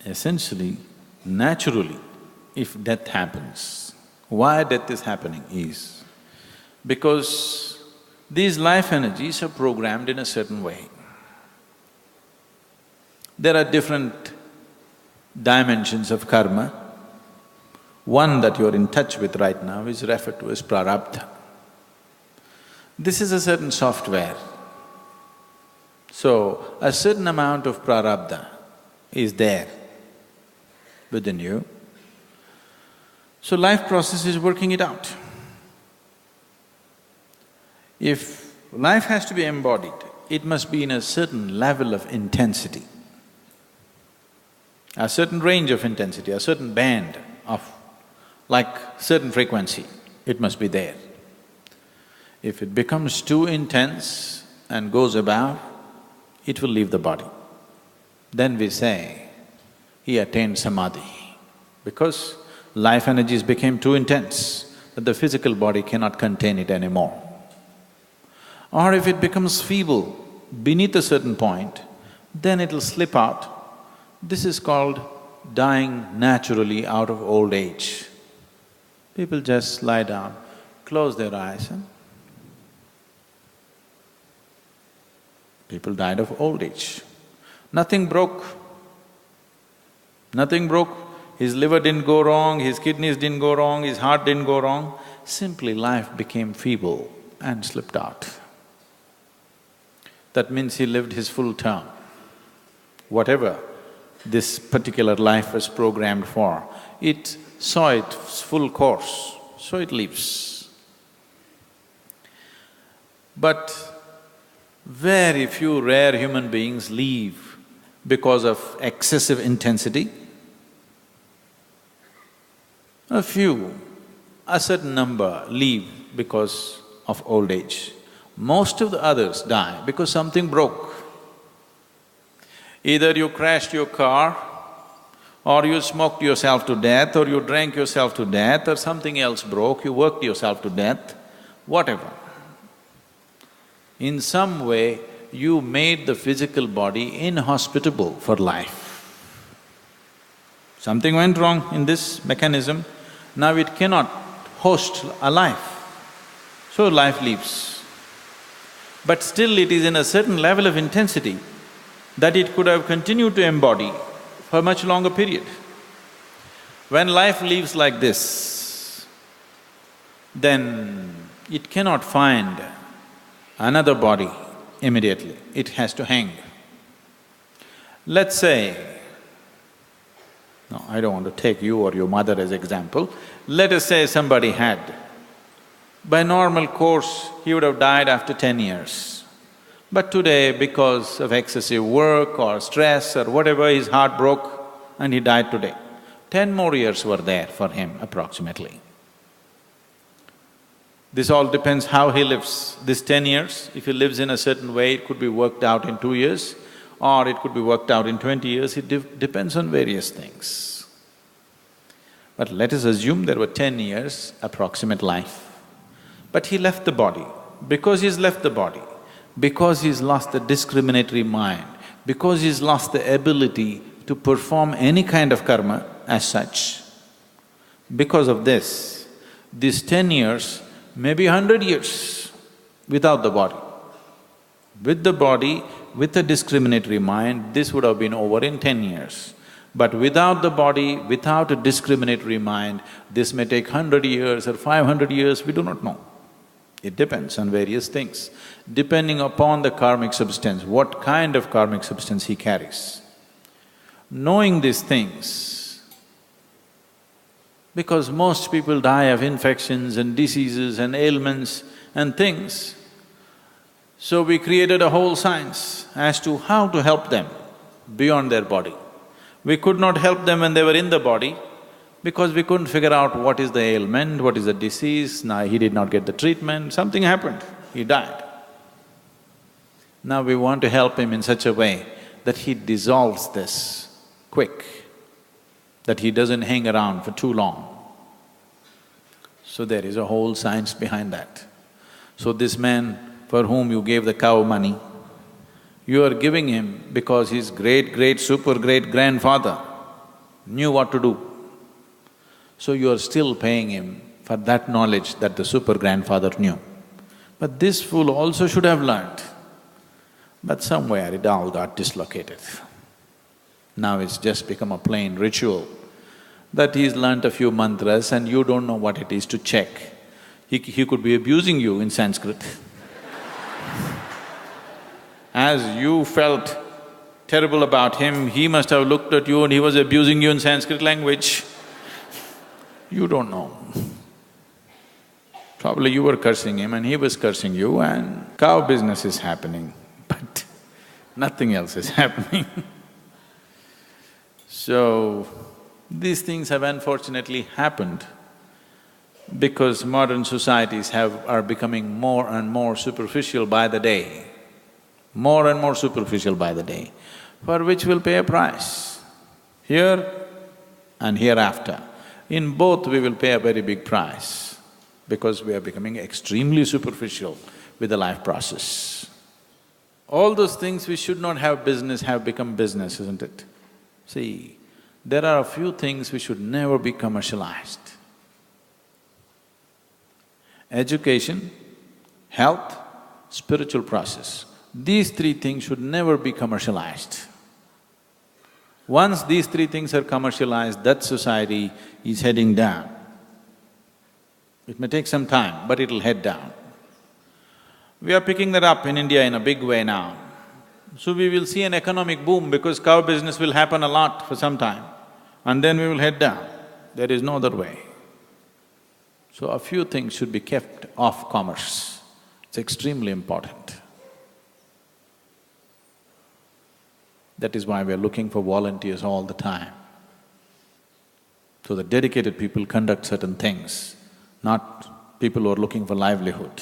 Essentially, naturally, if death happens, why death is happening is because these life energies are programmed in a certain way. There are different dimensions of karma. One that you're in touch with right now is referred to as prarabdha. This is a certain software. So, a certain amount of prarabdha is there within you. So life process is working it out. If life has to be embodied, it must be in a certain level of intensity, a certain range of intensity, a certain band of like certain frequency, it must be there. If it becomes too intense and goes above, it will leave the body. Then we say, he attained samadhi, because life energies became too intense that the physical body cannot contain it anymore. Or if it becomes feeble beneath a certain point, then it'll slip out. This is called dying naturally out of old age. People just lie down, close their eyes and people died of old age. Nothing broke. Nothing broke. His liver didn't go wrong, his kidneys didn't go wrong, his heart didn't go wrong. Simply life became feeble and slipped out. That means he lived his full term. Whatever this particular life was programmed for, it saw its full course, so it leaves. But very few rare human beings leave because of excessive intensity. A few, a certain number leave because of old age. Most of the others die because something broke. Either you crashed your car, or you smoked yourself to death, or you drank yourself to death, or something else broke, you worked yourself to death, whatever. In some way, you made the physical body inhospitable for life. Something went wrong in this mechanism, now it cannot host a life, so life leaves. But still it is in a certain level of intensity that it could have continued to embody for a much longer period. When life leaves like this, then it cannot find another body immediately, it has to hang. Let's say, no, I don't want to take you or your mother as example. Let us say somebody had, by normal course, he would have died after 10 years. But today, because of excessive work or stress or whatever, his heart broke and he died today. 10 more years were there for him approximately. This all depends how he lives. This 10 years, if he lives in a certain way, it could be worked out in 2 years, or it could be worked out in 20 years, it depends on various things. But let us assume there were 10 years approximate life. But he left the body. Because he's left the body, because he's lost the discriminatory mind, because he's lost the ability to perform any kind of karma as such, because of this, these 10 years, maybe 100 years without the body. With the body, with a discriminatory mind, this would have been over in 10 years. But without the body, without a discriminatory mind, this may take 100 years or 500 years, we do not know. It depends on various things, depending upon the karmic substance, what kind of karmic substance he carries. Knowing these things, because most people die of infections and diseases and ailments and things, so we created a whole science as to how to help them beyond their body. We could not help them when they were in the body because we couldn't figure out what is the ailment, what is the disease. Now he did not get the treatment, something happened, he died. Now we want to help him in such a way that he dissolves this quick, that he doesn't hang around for too long. So there is a whole science behind that. So this man for whom you gave the cow money, you are giving him because his great-great-super-great-grandfather knew what to do. So you are still paying him for that knowledge that the super-grandfather knew. But this fool also should have learnt, but somewhere it all got dislocated. Now it's just become a plain ritual that he's learnt a few mantras and you don't know what it is to check. He could be abusing you in Sanskrit. As you felt terrible about him, he must have looked at you and he was abusing you in Sanskrit language. You don't know. Probably you were cursing him and he was cursing you and cow business is happening, but nothing else is happening. So, these things have unfortunately happened because modern societies are becoming more and more superficial by the day, more and more superficial by the day, for which we'll pay a price, here and hereafter. In both we will pay a very big price because we are becoming extremely superficial with the life process. All those things which should not have business have become business, isn't it? See, there are a few things which should never be commercialized. Education, health, spiritual process. These three things should never be commercialized. Once these three things are commercialized, that society is heading down. It may take some time, but it'll head down. We are picking that up in India in a big way now. So we will see an economic boom because cow business will happen a lot for some time and then we will head down. There is no other way. So a few things should be kept off commerce. It's extremely important. That is why we are looking for volunteers all the time. So that dedicated people conduct certain things, not people who are looking for livelihood.